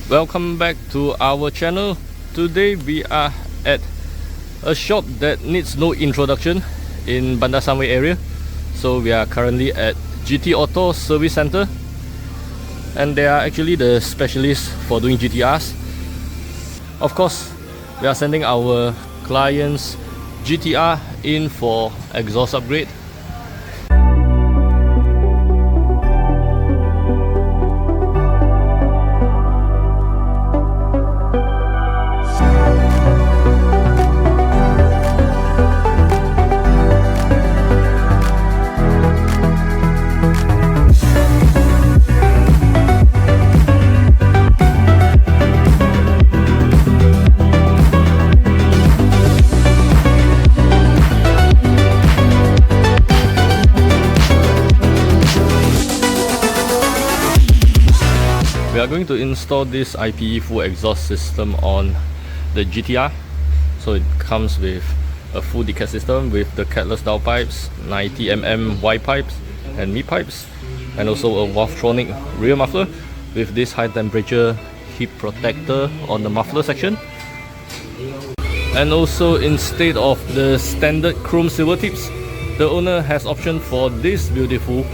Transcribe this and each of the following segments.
Welcome back to our channel. Today we are at a shop that needs no introduction in Bandar Sunway area. So we are currently at GT Auto Service Center, and they are actually the specialists for doing GTRs. Of course, we are sending our clients GTR in for exhaust upgrade. We are going to install this IPE full exhaust system on the GTR. So it comes with a full decant system with the Catless downpipes, 90mm wide pipes and mid pipes, and also a Valvetronic rear muffler with this high temperature heat protector on the muffler section. And also, instead of the standard chrome silver tips, the owner has option for this beautiful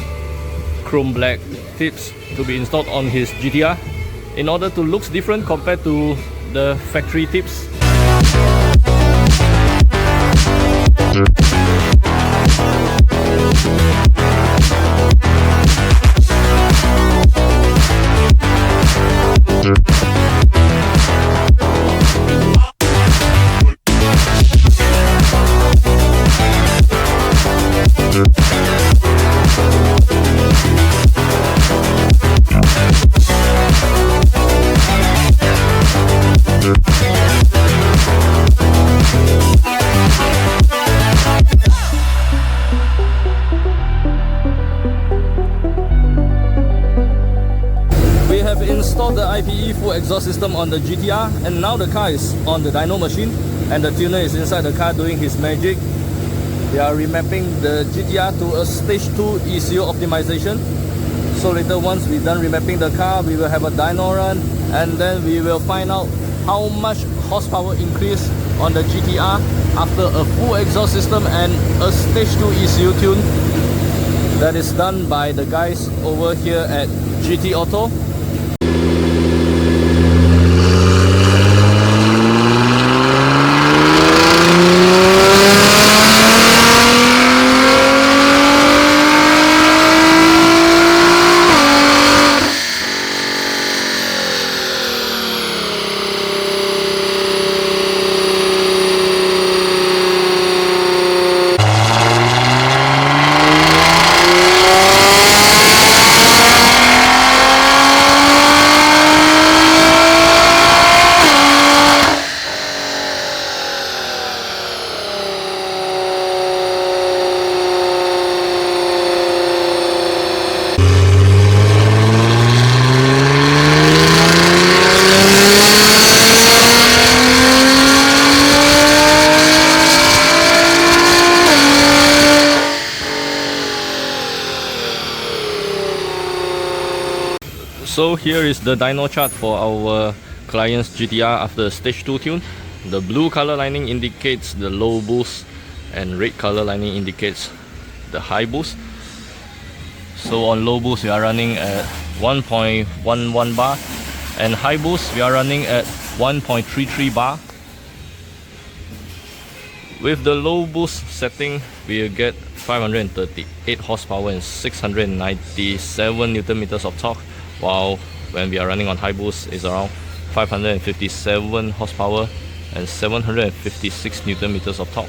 chrome black tips to be installed on his GTR in order to look different compared to the factory tips. Installed the IPE full exhaust system on the GTR, and now the car is on the dyno machine and the tuner is inside the car doing his magic. We are remapping the GTR to a stage 2 ECU optimization. So later, once we're done remapping the car, we will have a dyno run, and then we will find out how much horsepower increase on the GTR after a full exhaust system and a stage 2 ECU tune. That is done by the guys over here at GT Auto. So here is the dyno chart for our client's GTR after stage 2 tune. The blue color lining indicates the low boost and red color lining indicates the high boost. So on low boost we are running at 1.11 bar, and high boost we are running at 1.33 bar. With the low boost setting, we will get 538 horsepower and 697 Newton meters of torque, while when we are running on high boost is around 557 horsepower and 756 Newton meters of torque.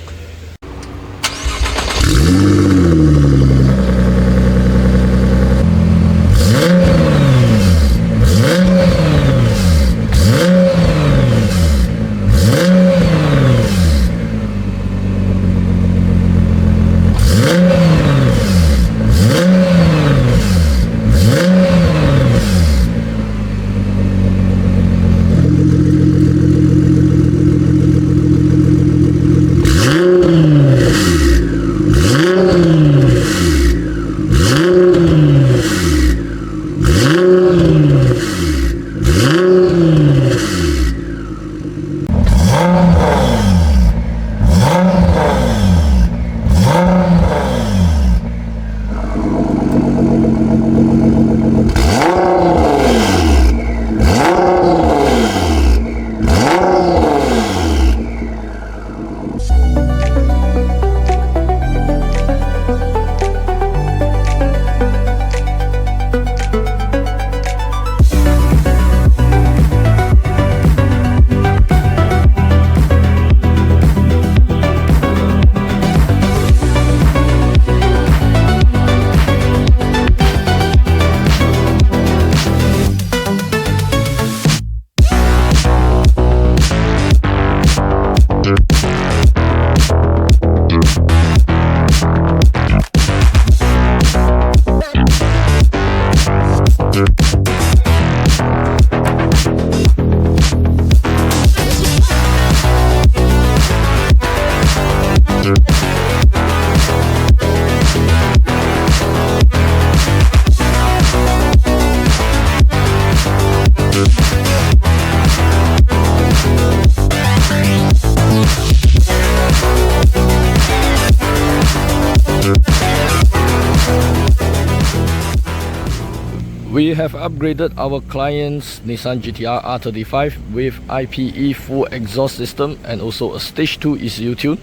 We have upgraded our client's Nissan GTR R35 with IPE full exhaust system and also a stage 2 ECU tune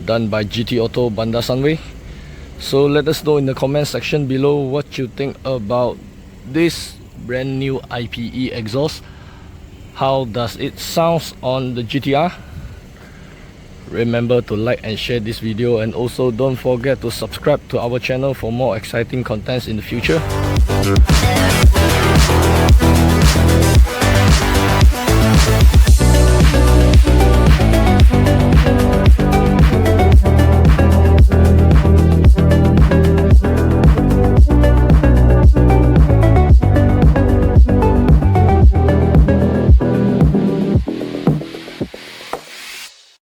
done by GT Auto Bandar Sunway. So let us know in the comment section below what you think about this brand new IPE exhaust. How does it sound on the GTR? Remember to like and share this video, and also don't forget to subscribe to our channel for more exciting contents in the future.